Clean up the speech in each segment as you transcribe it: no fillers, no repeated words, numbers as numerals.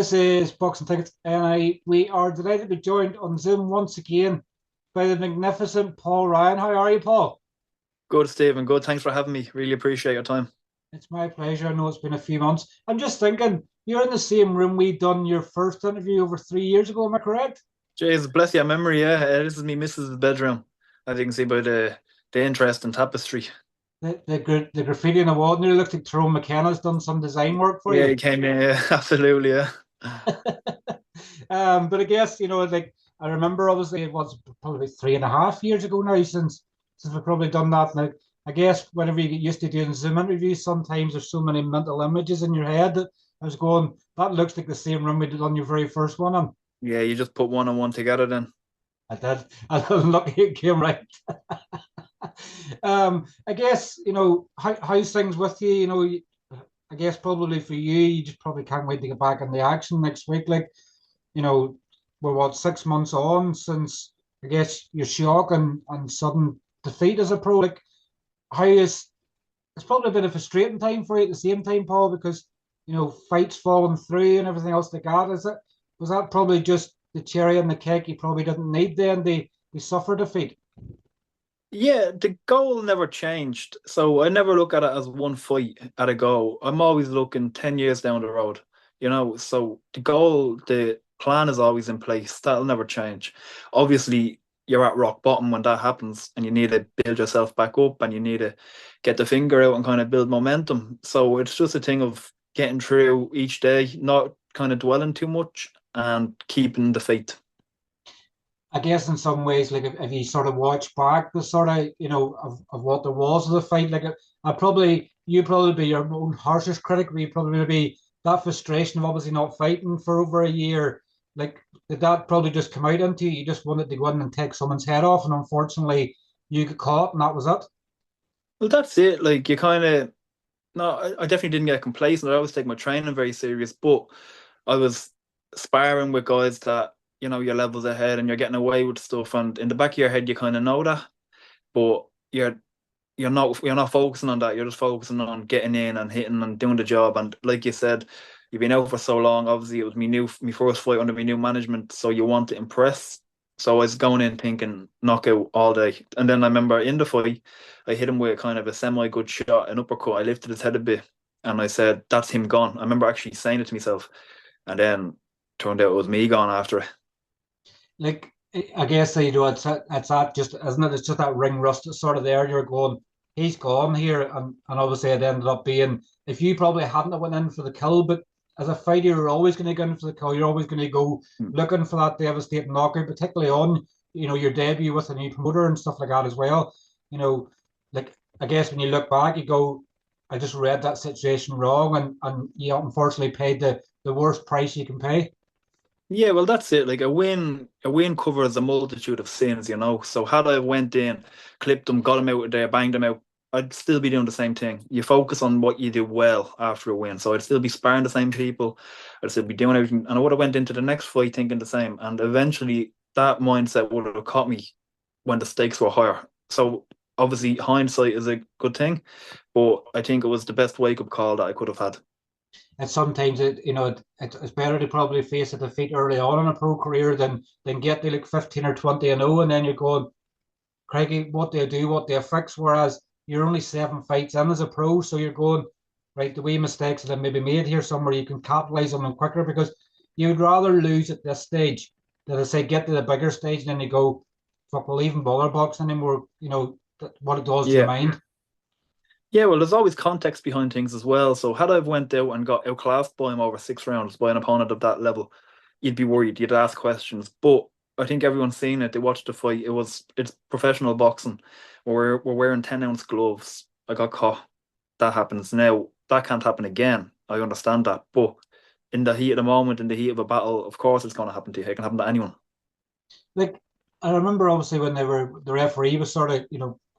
This is Boxing Tickets, and we are delighted to be joined on Zoom once again by the magnificent Paul Ryan. How are you, Paul? Good, Stephen. Good. Thanks for having me. Really appreciate your time. It's my pleasure. I know it's been a few months. I'm just thinking, you're in the same room we done your first interview over 3 years ago. Am I correct? Jesus, bless your memory. Yeah, this is me, Mrs. Bedroom. As you can see by the interest in tapestry. The graffiti on the wall nearly looks like Tyrone McKenna's done some design work for Yeah, you. he came in. Yeah, absolutely. Yeah. But I guess like I remember, obviously it was probably 3.5 years ago now since we've probably done that. And I guess whenever you get used to doing Zoom interviews, sometimes there's so many mental images in your head that I was going, that looks like the same room we did on your very first one. And Yeah, you just put one and one together then. I did. I was lucky it came right. I guess how's things with you. I guess probably for you, you just probably can't wait to get back in the action next week. Like, you know, we're what, 6 months on since I guess your shock and sudden defeat as a pro. Like, how is it's probably been a frustrating time for you at the same time, Paul, because fights falling through and everything else like that. Is it was that probably just the cherry on the cake you probably didn't need then they suffer defeat? Yeah, the goal never changed. So I never look at it as one fight at a go. I'm always looking 10 years down the road, So the goal, the plan is always in place. That'll never change. Obviously, you're at rock bottom when that happens and you need to build yourself back up and you need to get the finger out and kind of build momentum. So it's just a thing of getting through each day, not kind of dwelling too much and keeping the faith. I guess in some ways, like if you sort of watch back the sort of of what there was of the fight, like I probably you probably be your own harshest critic. We probably be that frustration of obviously not fighting for over a year. Like did that probably just come out into you? You just wanted to go in and take someone's head off, and unfortunately, you got caught, and that was it. Well, that's it. Like you kind of no, I definitely didn't get complacent. I always take my training very serious, but I was sparring with guys that your levels ahead and you're getting away with stuff, and in the back of your head you kind of know that, but you're not focusing on that. You're just focusing on getting in and hitting and doing the job. And like you said, you've been out for so long. Obviously, it was my first fight under my new management, so you want to impress. So I was going in thinking knockout all day. And then I remember in the fight, I hit him with kind of a semi good shot, an uppercut. I lifted his head a bit and I said, "That's him gone." I remember actually saying it to myself. And then turned out it was me gone after it. Like I guess it's that just isn't it? It's just that ring rust that's sort of there. You're going, he's gone here, and obviously it ended up being if you probably hadn't have went in for the kill, but as a fighter, you're always going to go in for the kill. You're always going to go Hmm. looking for that devastating knockout, particularly on your debut with a new promoter and stuff like that as well. You know, like I guess when you look back, you go, I just read that situation wrong, and you unfortunately paid the worst price you can pay. Yeah, well, that's it. Like a win covers a multitude of sins. So had I went in, clipped them, got them out of there, banged them out, I'd still be doing the same thing. You focus on what you do well after a win. So I'd still be sparring the same people. I'd still be doing everything, and I would have went into the next fight thinking the same. And eventually, that mindset would have caught me when the stakes were higher. So obviously, hindsight is a good thing, but I think it was the best wake up call that I could have had. And sometimes it's better to probably face a defeat early on in a pro career than get to like 15 or 20 and 0 and then you're going, Craigie, what do I do, what do I fix? Whereas you're only 7 fights in as a pro, so you're going, right, the wee mistakes that I maybe made here somewhere you can capitalize on them quicker because you would rather lose at this stage than I say get to the bigger stage and then you go, fuck, we'll even bother box anymore, what it does to the Yeah. mind. Yeah, well, there's always context behind things as well. So had I went out and got outclassed by him over 6 rounds by an opponent of that level, you'd be worried. You'd ask questions. But I think everyone's seen it. They watched the fight. It's professional boxing. We're wearing 10-ounce gloves. I got caught. That happens now. That can't happen again. I understand that. But in the heat of the moment, in the heat of a battle, of course it's going to happen to you. It can happen to anyone. Like I remember obviously when the referee was sort of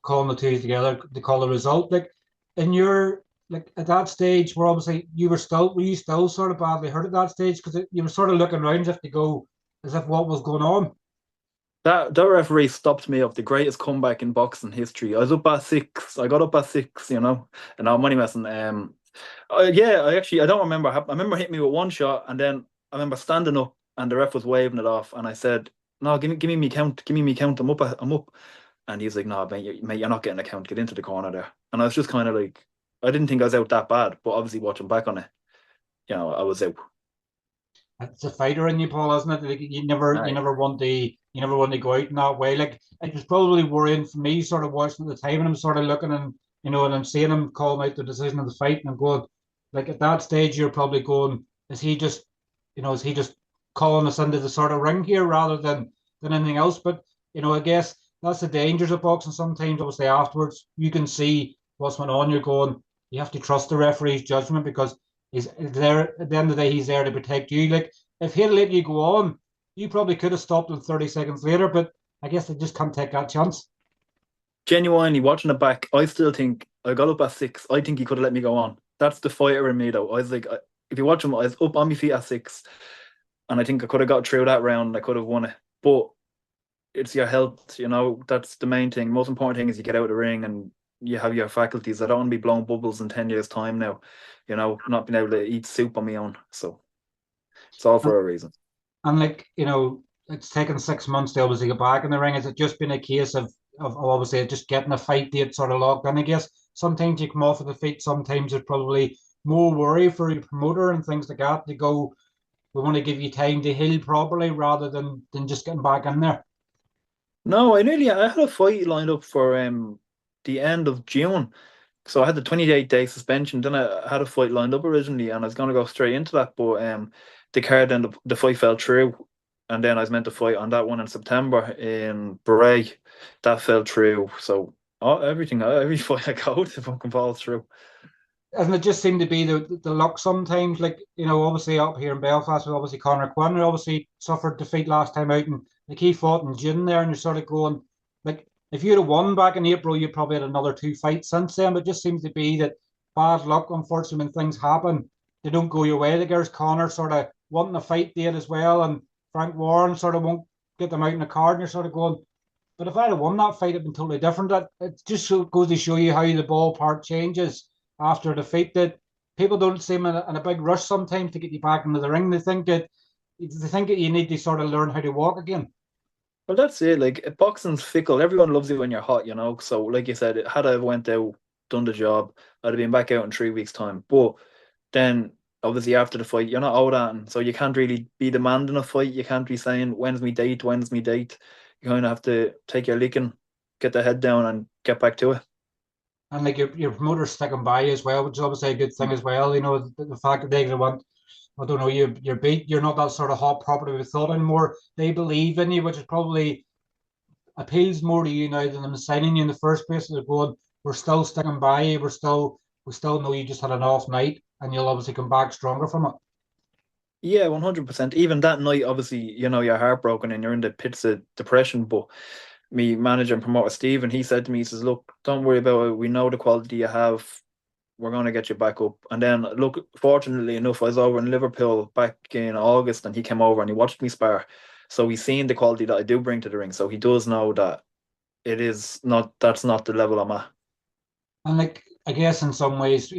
calling the two together to call the result. Like in your like at that stage where obviously were you still sort of badly hurt at that stage because you were sort of looking around as if to go as if what was going on. That referee stopped me of the greatest comeback in boxing history. I was up at six. I got up at six, and I'm money messing. Yeah, I don't remember. I remember hitting me with one shot, and then I remember standing up and the ref was waving it off, and I said, "No, give me me count, give me me count. I'm up." And he's like, "No, mate, you're not getting a count. Get into the corner there." And I was just kind of like, I didn't think I was out that bad, but obviously watching back on it, I was out. It's a fighter in you, Paul, isn't it? Like you Aye. never want to go out in that way. Like it was probably worrying for me, sort of watching at the time, and I'm sort of looking and and I'm seeing him calling out the decision of the fight, and I'm going, like at that stage, you're probably going, is he just, is he just calling us into the sort of ring here rather than anything else? But I guess that's the dangers of boxing. Sometimes, obviously, afterwards, you can see what's going on. You're going, you have to trust the referee's judgment because he's there at the end of the day. He's there to protect you. Like if he'd let you go on, you probably could have stopped him 30 seconds later. But I guess they just can't take that chance. Genuinely watching it back, I still think I got up at 6. I think he could have let me go on. That's the fighter in me, though. I was like, if you watch him, I was up on my feet at 6, and I think I could have got through that round. I could have won it, but it's your health. That's the main thing. Most important thing is you get out of the ring and you have your faculties. I don't want to be blowing bubbles in 10 years' time now. Not being able to eat soup on my own. So it's all And, for a reason. and like it's taken 6 months to obviously get back in the ring. Has it just been a case of obviously just getting a fight date sort of locked in? I guess sometimes you come off of the feet. Sometimes there's probably more worry for your promoter and things like that to go. We want to give you time to heal properly rather than just getting back in there. No, I had a fight lined up for the end of June. So I had the 28-day suspension. Then I had a fight lined up originally, and I was going to go straight into that, but the card then the fight fell through, and then I was meant to fight on that one in September in Bray. That fell through. So every fight I go to fucking falls through. And it just seemed to be the luck sometimes. Like obviously up here in Belfast, with obviously Conor Quinn, who obviously suffered defeat last time out, and like he fought in June there, and you're sort of going, like if you'd have won back in April, you probably had another two fights since then. But it just seems to be that bad luck, unfortunately, when things happen, they don't go your way. Like there's Conor sort of wanting a fight date as well, and Frank Warren sort of won't get them out in the card, and you're sort of going. But if I'd have won that fight, it'd been totally different. That it just goes to show you how the ballpark changes after a defeat. That people don't seem in a big rush sometimes to get you back into the ring. They think that you need to sort of learn how to walk again. Well, that's it. Like boxing's fickle. Everyone loves you when you're hot. So, like you said, had I went out, done the job, I'd have been back out in 3 weeks' time. But then, obviously, after the fight, you're not owed that, and so you can't really be demanding a fight. You can't be saying, "When's me date? When's me date?" You kind of have to take your licking, get the head down, and get back to it. And like your promoter's sticking by you as well, which is obviously a good thing as well. The fact that they want, I don't know, you're beat, you're not that sort of hot property we thought anymore. They believe in you, which is probably appeals more to you now than them signing you in the first place. They're going, we're still sticking by you. We still know you just had an off night, and you'll obviously come back stronger from it. Yeah, 100%. Even that night, obviously, you're heartbroken and you're in the pits of depression. But me manager and promoter Stephen, he said to me, he says, "Look, don't worry about it. We know the quality you have. We're going to get you back up." And then, look, fortunately enough, I was over in Liverpool back in August, and he came over and he watched me spar. So he's seen the quality that I do bring to the ring. So he does know that that's not the level I'm at. And like I guess in some ways,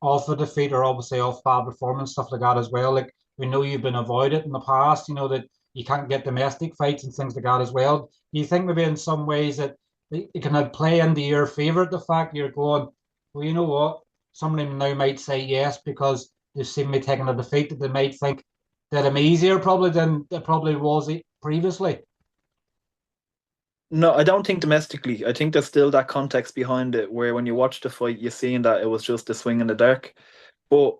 off the defeat or obviously off bad performance, stuff like that as well. Like we know you've been avoided in the past, that you can't get domestic fights and things like that as well. Do you think maybe in some ways that it can have play into your favour the fact you're going, well, you know what? Somebody now might say yes because they've seen me taking a defeat that they might think that I'm easier probably than it probably was previously. No, I don't think domestically. I think there's still that context behind it where when you watch the fight, you're seeing that it was just a swing in the dark. But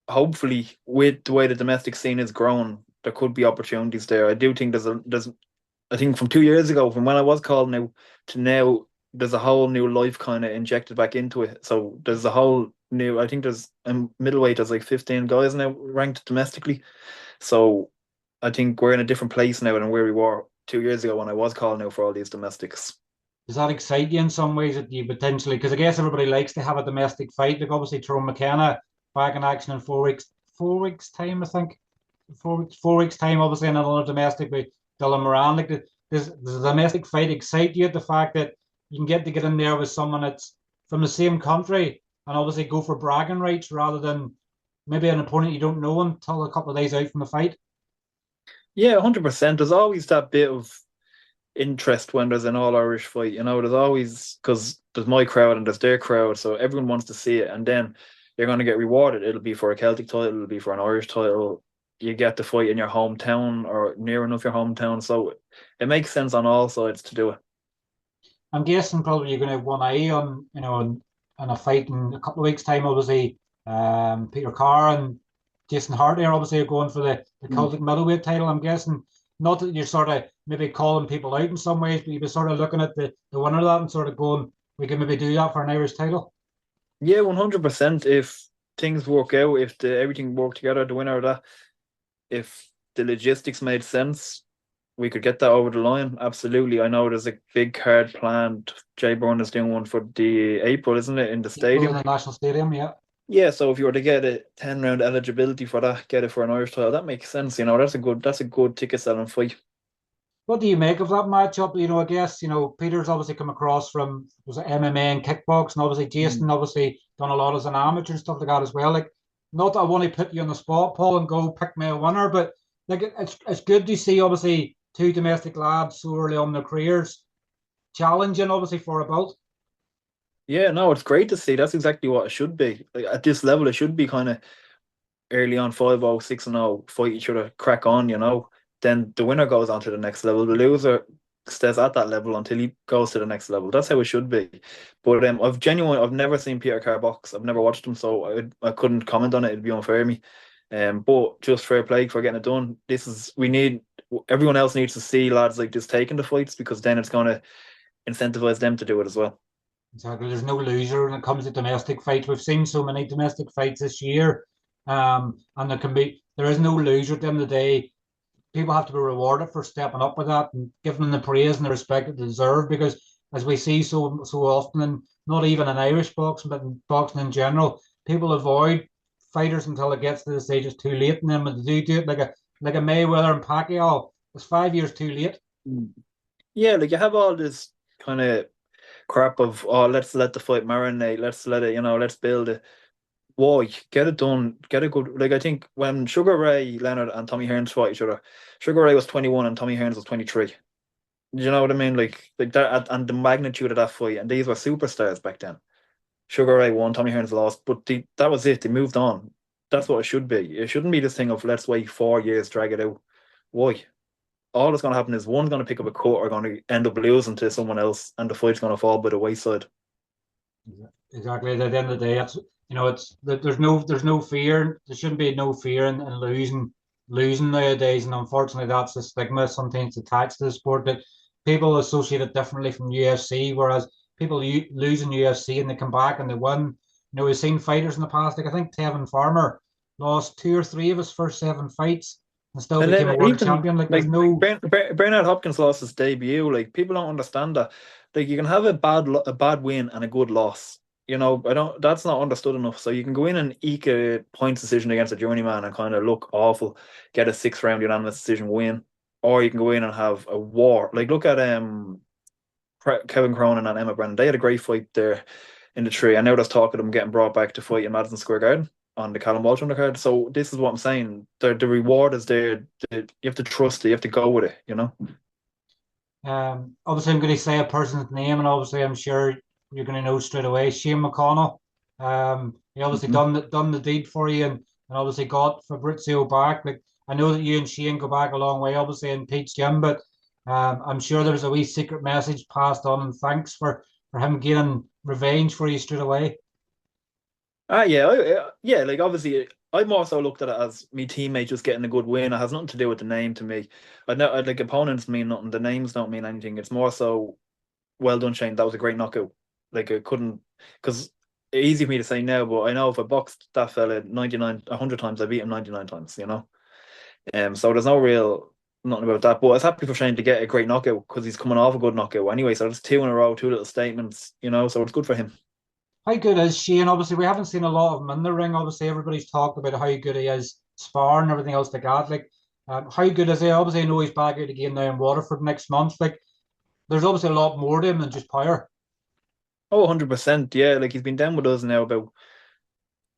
hopefully, with the way the domestic scene is grown, there could be opportunities there. I do think there's I think from 2 years ago, from when I was called now to now, there's a whole new life kind of injected back into it. So there's a whole new. I think there's middleweight. There's like 15 guys now ranked domestically. So I think we're in a different place now than where we were 2 years ago when I was calling out for all these domestics. Does that excite you in some ways that you potentially, because I guess everybody likes to have a domestic fight, like obviously Tyrone McKenna back in action in 4 weeks time, I think. 4 weeks time, obviously another domestic with Dylan Moran. Like does the domestic fight excite you at the fact that you can get in there with someone that's from the same country and obviously go for bragging rights rather than maybe an opponent you don't know until a couple of days out from the fight. Yeah, 100%. There's always that bit of interest when there's an all Irish fight. There's always, because there's my crowd and there's their crowd, so everyone wants to see it, and then you're going to get rewarded. It'll be for a Celtic title, it'll be for an Irish title. You get to fight in your hometown or near enough your hometown, so it makes sense on all sides to do it. I'm guessing probably you're going to have one eye on, on a fight in a couple of weeks' time. Obviously, Peter Carr and Jason Harty are obviously going for the Mm. Celtic middleweight title. I'm guessing not that you're sort of maybe calling people out in some ways, but you've been sort of looking at the winner of that and sort of going, we can maybe do that for an Irish title. Yeah, 100%. If things work out, if everything worked together, the winner of that, if the logistics made sense, we could get that over the line. Absolutely. I know there's a big card planned. Jay Byrne is doing one for the April, isn't it, in the April in stadium? the National Stadium, yeah. Yeah, so if you were to get a 10 round eligibility for that, get it for an Irish title, that makes sense. That's a good ticket selling fight. What do you make of that matchup? I guess, Peter's obviously come across from was it MMA and kickboxing. Obviously, Mm. Jason obviously done a lot as an amateur and stuff like that as well. Like, not that I want to put you on the spot, Paul, and go pick me a winner, but like it's good to see obviously two domestic lads so early on in their careers challenging obviously for a belt. Yeah, no, it's great to see. That's exactly what it should be. Like, at this level, it should be kind of early on 5-0, 6-0, fight each other, crack on. Then the winner goes on to the next level. The loser stays at that level until he goes to the next level. That's how it should be. But I've never seen Peter Carr box. I've never watched him, so I couldn't comment on it. It'd be unfair of me. But just fair play for getting it done. Everyone else needs to see lads like this taking the fights, because then it's going to incentivize them to do it as well. Exactly. There's no loser when it comes to domestic fights. We've seen so many domestic fights this year. And there is no loser at the end of the day. People have to be rewarded for stepping up with that and giving them the praise and the respect that they deserve. Because as we see so often, and not even in Irish boxing, but in boxing in general, people avoid fighters until it gets to the stage it's too late, and then when they do it, like a Mayweather and Pacquiao, it's 5 years too late. Mm. Yeah, like you have all this kind of crap of, let's let the fight marinate, let's build it. Why? Get it done, get it good. Like, I think when Sugar Ray Leonard and Tommy Hearns fought each other, Sugar Ray was 21 and Tommy Hearns was 23. Do you know what I mean? Like that, and the magnitude of that fight, and these were superstars back then. Sugar Ray won, Tommy Hearns lost, but that was it. They moved on. That's what it should be. It shouldn't be this thing of let's wait 4 years, drag it out. Why? All that's going to happen is one's going to pick up a cut or going to end up losing to someone else, and the fight's going to fall by the wayside. Exactly. At the end of the day, there's no fear. There shouldn't be no fear in losing nowadays, and unfortunately, that's the stigma sometimes attached to the sport that people associate it differently from UFC. Whereas people lose in UFC and they come back and they win. We've seen fighters in the past. Like I think Tevin Farmer lost 2 or 3 of his first 7 fights and still And became then a world even champion. Like there's like no. Bernard Hopkins lost his debut. Like, people don't understand that. Like, you can have a bad win and a good loss. I don't. That's not understood enough. So you can go in and eke a points decision against a journeyman and kind of look awful, get a 6 round unanimous decision win, or you can go in and have a war. Like, look at Kevin Cronin and Emma Brennan. They had a great fight there in the tree. I know there's talk of them getting brought back to fight in Madison Square Garden on the Callum Walsh undercard. So this is what I'm saying. The reward is there. You have to trust it. You have to go with it. Obviously, I'm going to say a person's name, and obviously, I'm sure you're going to know straight away. Shane McConnell. He obviously Mhm. done the deed for you, and obviously got Fabrizio back. Like I know that you and Shane go back a long way, obviously in Pete's gym, but I'm sure there was a wee secret message passed on, and thanks for him getting revenge for you straight away. Yeah, yeah. Like, obviously, I more so looked at it as me teammate just getting a good win. It has nothing to do with the name to me. I know, like, opponents mean nothing. The names don't mean anything. It's more so, well done, Shane. That was a great knockout. Like, I couldn't, because it's easy for me to say now, but I know if I boxed that fella 99, 100 times, I beat him 99 times. So there's no real nothing about that. But I was happy for Shane to get a great knockout because he's coming off a good knockout anyway. So it's 2 in a row, two little statements. So it's good for him. How good is Shane? Obviously, we haven't seen a lot of him in the ring. Obviously, everybody's talked about how good he is sparring and everything else like that. Like, how good is he? Obviously, I know he's back out again now in Waterford next month. Like, there's obviously a lot more to him than just power. Oh, 100%. Yeah, like, he's been down with us now about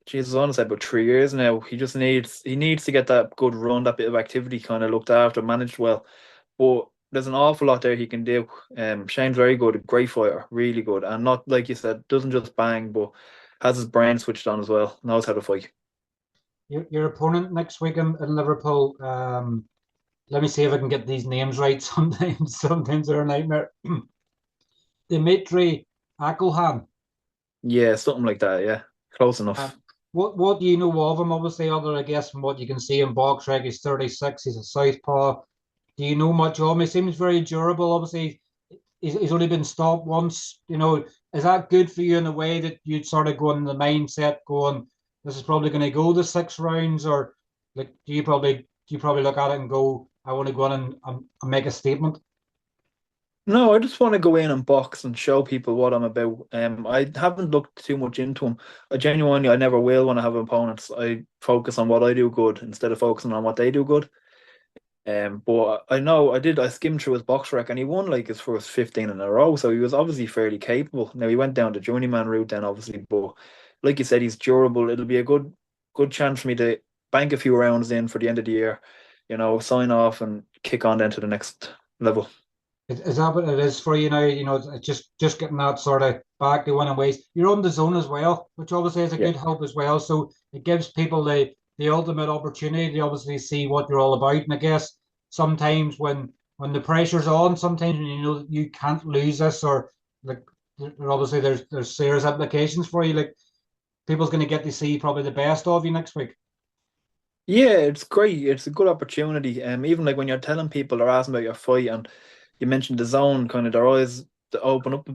Jesus, honestly, about 3 years now. He needs to get that good run, that bit of activity kind of looked after, managed well. But there's an awful lot there he can do. Shane's very good, a great fighter, really good, and not like you said, doesn't just bang, but has his brain switched on as well. Knows how to fight. Your opponent next week in Liverpool. Let me see if I can get these names right. Sometimes they're a nightmare. Dimitri Akelhan. Yeah, something like that. Yeah, close Uh, enough. what do you know of him? Obviously, other I guess from what you can see in box rec, he's 36. He's a southpaw. Do you know much of him? He seems very durable. Obviously, he's only been stopped once. Is that good for you in a way that you'd sort of go in the mindset going, this is probably going to go the 6 rounds, or like do you probably look at it and go, I want to go in and make a statement? No, I just want to go in and box and show people what I'm about. I haven't looked too much into him. I never will when I have opponents. I focus on what I do good instead of focusing on what they do good. But I know I skimmed through his box rec and he won like his first 15 in a row, so he was obviously fairly capable. Now he went down the journeyman route then obviously, but like you said, he's durable. It'll be a good chance for me to bank a few rounds in for the end of the year, sign off and kick on then to the next level. Is that what it is for you now? It's just getting that sort of back to winning ways. You're on the zone as well, which obviously is a Yeah. good help as well. So it gives people the ultimate opportunity to obviously see what you're all about. And I guess sometimes when the pressure's on, sometimes when you know that you can't lose this, or like obviously there's serious implications for you. Like people's going to get to see probably the best of you next week. Yeah, it's great. It's a good opportunity. Even like when you're telling people they're asking about your fight and you mentioned the zone, kind of their eyes to open up a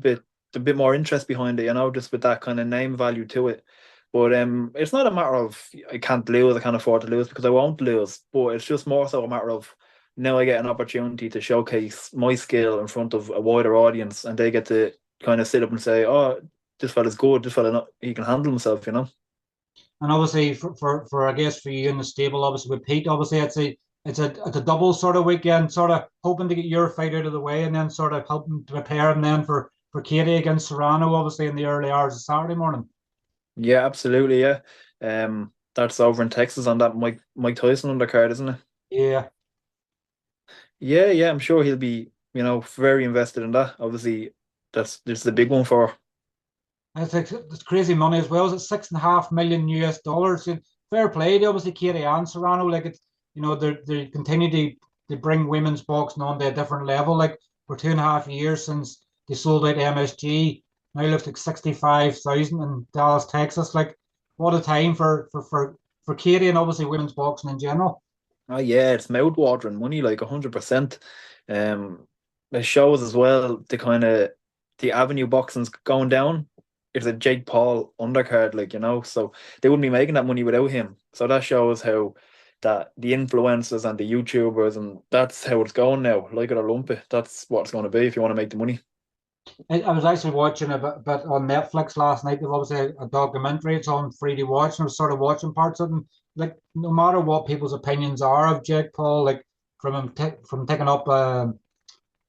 bit more interest behind it, just with that kind of name value to it. But it's not a matter of I can't lose, I can't afford to lose because I won't lose. But it's just more so a matter of now I get an opportunity to showcase my skill in front of a wider audience, and they get to kind of sit up and say, "Oh, this fella's good. This fella, he can handle himself." And obviously for I guess for you in the stable, obviously with Pete, obviously it's a double sort of weekend, sort of hoping to get your fight out of the way and then sort of helping to prepare him then for Katie against Serrano, obviously in the early hours of Saturday morning. Yeah, absolutely. Yeah. That's over in Texas on that Mike Tyson undercard, isn't it? Yeah. Yeah, yeah. I'm sure he'll be, very invested in that. Obviously, this is the big one for. It's crazy money as well. It's 6.5 million US dollars. And fair play to obviously Katie and Serrano. Like it's they continue to bring women's boxing on to a different level. Like for 2.5 years since they sold out MSG. Now it looks like 65,000 in Dallas, Texas. Like what a time for Katie and obviously women's boxing in general. Oh yeah, it's mouth-watering money, like 100%. Um, it shows as well the avenue boxing's going down. It's a Jake Paul undercard, like so they wouldn't be making that money without him. So that shows how that the influencers and the YouTubers and that's how it's going now. Like it or lump it, that's what it's going to be if you want to make the money. I was actually watching a bit on Netflix last night. There's obviously a documentary. It's on free to watch, and I was sort of watching parts of it. And, like, no matter what people's opinions are of Jake Paul, like from taking up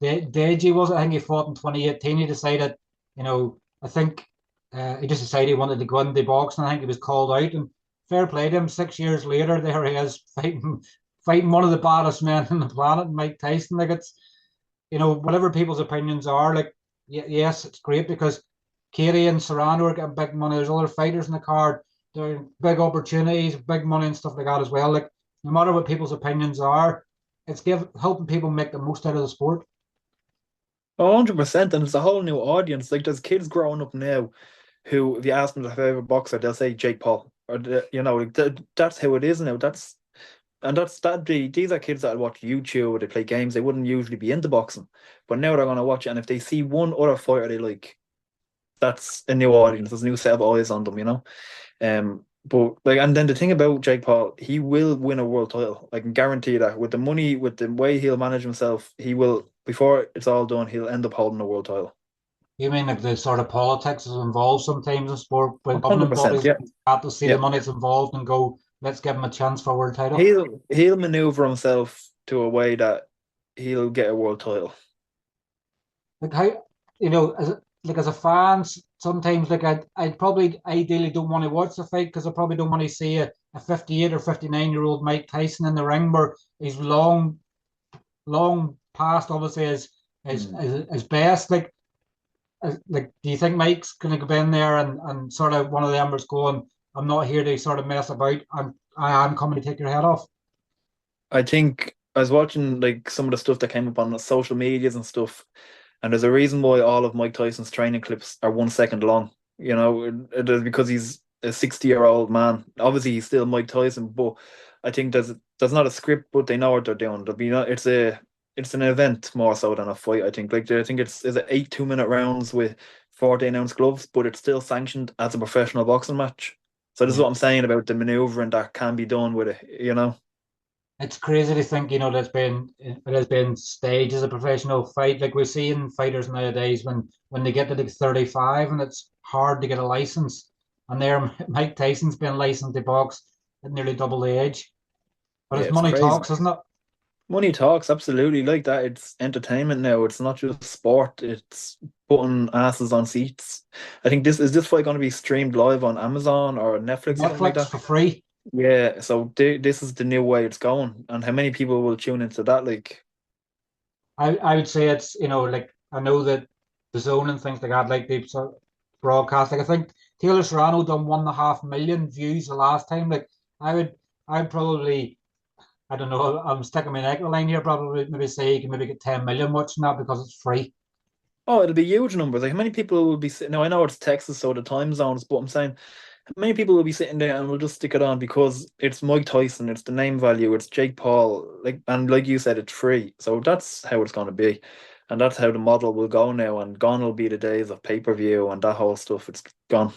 Deji was it? I think he fought in 2018. He decided, I think he just decided he wanted to go into boxing. I think he was called out, and fair play to him. 6 years later, there he is fighting one of the baddest men on the planet, Mike Tyson. Like it's whatever people's opinions are, like yes, it's great because Katie and Serrano are getting big money. There's other fighters in the card. There are big opportunities, big money and stuff like that as well. Like no matter what people's opinions are, it's helping people make the most out of the sport. 100%, and it's a whole new audience. Like there's kids growing up now who, if you ask them their favorite boxer, they'll say Jake Paul, or like that's how it is now. These are kids that watch YouTube or they play games. They wouldn't usually be into boxing, but now they're going to watch it. And if they see one other fighter they like, that's a new audience. There's a new set of eyes on them. But like, and then the thing about Jake Paul, he will win a world title. I can guarantee that. With the money, with the way he'll manage himself, he will. Before it's all done, he'll end up holding a world title. You mean like the sort of politics is involved sometimes in sport when governing 100%. bodies Yeah, have to see the yeah. money that's involved and go, let's give him a chance for a world title? He'll maneuver himself to a way that he'll get a world title. Like how, you know, as like as a fan, sometimes like I'd probably ideally don't want to watch the fight because I probably don't want to see a 58 or 59-year-old Mike Tyson in the ring where he's long past obviously his best. Like, do you think Mike's going to go in there and sort of one of them was going, I'm not here to sort of mess about. I am coming to take your head off. I think I was watching like some of the stuff that came up on the social medias and stuff, and there's a reason why all of Mike Tyson's training clips are 1 second long. You know, it is because he's a 60-year-old man. Obviously, he's still Mike Tyson, but I think there's not a script, but they know what they're doing. There'll be not, it's an event more so than a fight. I think like I think it's is it 8 2-minute rounds with 14-ounce gloves, but it's still sanctioned as a professional boxing match. So this is Yeah. what I'm saying about the maneuvering that can be done with it. You know. It's crazy to think, it has been staged as a professional fight. Like we're seeing fighters nowadays when they get to like 35 and it's hard to get a license. And there Mike Tyson's been licensed to box at nearly double the age. But Yeah, it's it's money crazy. talks, isn't it? Money talks, absolutely like that. It's entertainment now. It's not just sport. It's putting asses on seats. I think this fight going to be streamed live on Amazon or Netflix or something like Netflix that. for free. Yeah, so this is the new way it's going, and how many people will tune into that? Like, I would say it's, like I know that the zone and things like that, like they sort of broadcast. Like I think Taylor Serrano done 1.5 million views the last time. Like I would I'd probably I don't know, I'm sticking my neck in the line here, probably maybe say you can maybe get 10 million watching that because it's free. oh, it'll be huge numbers. Like, how many people will be sitting? Now, I know it's Texas, so the time zones, but I'm saying, how many people will be sitting there and will just stick it on because it's Mike Tyson, it's the name value, it's Jake Paul, like, and like you said, it's free. So that's how it's going to be, and that's how the model will go now. And gone will be the days of pay-per-view and that whole stuff. It's gone.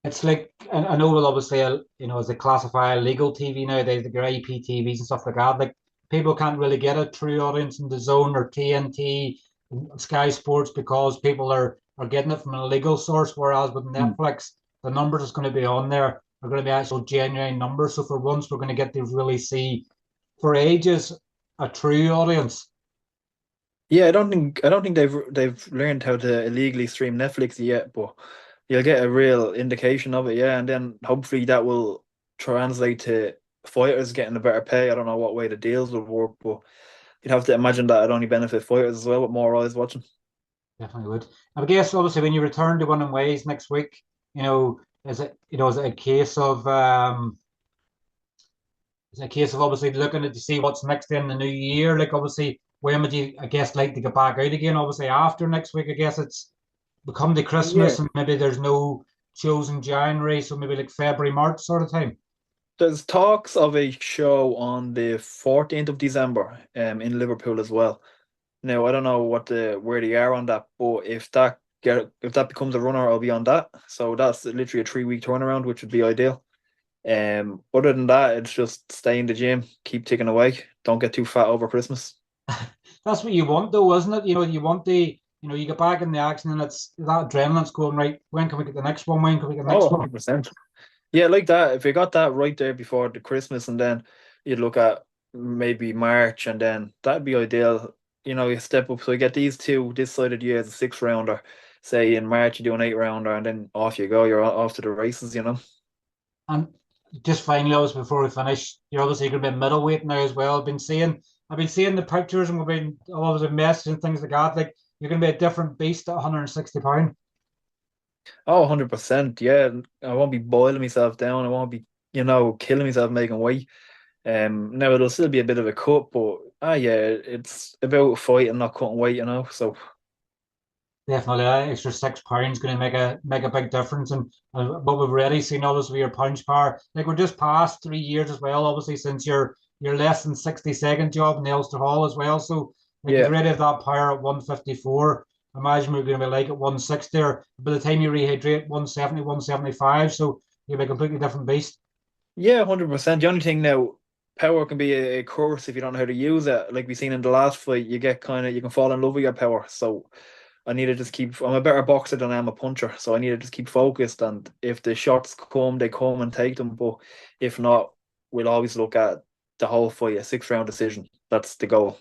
It's like I know we'll obviously as they classify illegal TV nowadays, like your IPTVs and stuff like that. Like people can't really get a true audience in the zone or TNT, Sky Sports because people are getting it from an illegal source. Whereas with Mm. Netflix, the numbers that's going to be on there are going to be actual genuine numbers. So for once, we're going to get to really see for ages a true audience. Yeah, I don't think they've learned how to illegally stream Netflix yet, but you'll get a real indication of it, yeah, and then hopefully that will translate to fighters getting a better pay. I don't know what way the deals will work, but you'd have to imagine that it only benefit fighters as well with more eyes watching. Definitely would. I guess obviously when you return to winning ways next week, is it a case of obviously looking at to see what's next in the new year? Like obviously when would you I guess like to get back out again? Obviously after next week, I guess it's become the Yeah, Christmas and maybe there's no shows in January, so maybe like February, March sort of time. there's talks of a show on the 14th of December in Liverpool as well. Now I don't know where they are on that, but if that becomes a runner, I'll be on that. So that's literally a 3 week turnaround, which would be ideal. Other than that, it's just stay in the gym, keep ticking away, don't get too fat over Christmas. That's what you want though, isn't it? You want you get back in the action and it's that adrenaline's going right. When can we get the next one? When can we get the Oh, next one? 100%. Yeah, like that. If you got that right there before the Christmas, and then you'd look at maybe March, and then that'd be ideal. You know, you step up. So you get these two this side of the year as a 6 rounder. Say in March you do an 8 rounder, and then off you go. You're off to the races. You know. And just finally, always before we finish, you're obviously going to be middleweight now as well. I've been seeing the pictures and we've been obviously messaging things like that. Like you're going to be a different beast at 160 pound. Oh, 100%. Yeah, I won't be boiling myself down. I won't be, killing myself making weight. Now it'll still be a bit of a cut, but yeah, it's about fighting, not cutting weight. So Definitely, that extra 6 pounds going to make a big difference. And what we've already seen, obviously, your punch power. Like we're just past 3 years as well, obviously, since your less than 60-second job in the Ulster Hall as well. So like you've yeah, already have that power at 154. Imagine we're going to be like at 160 or by the time you rehydrate 170, 175. So you'll be a completely different beast. yeah, 100%. The only thing now, power can be a curse if you don't know how to use it. Like we seen in the last fight, you can fall in love with your power. So I need to just keep. I'm a better boxer than I am a puncher, so I need to just keep focused. And if the shots come, they come and take them. But if not, we'll always look at the whole fight, a 6 round decision. That's the goal.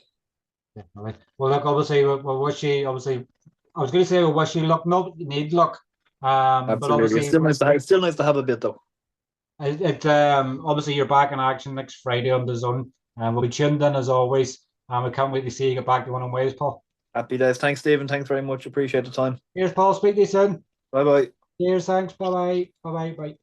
Definitely. Well, look, obviously, we'll wish you obviously I was going to say I wish you luck. No, you need luck. But Absolutely. obviously, It's still nice to have a bit though. obviously you're back in action next Friday on dazn, and we'll be tuned in as always. And we can't wait to see you get back to one on ways, Paul. Happy days. Thanks, Stephen. Thanks very much. Appreciate the time. Cheers, Paul. Speak to you soon. Bye bye. Cheers. Thanks. Bye bye. Bye bye. Bye.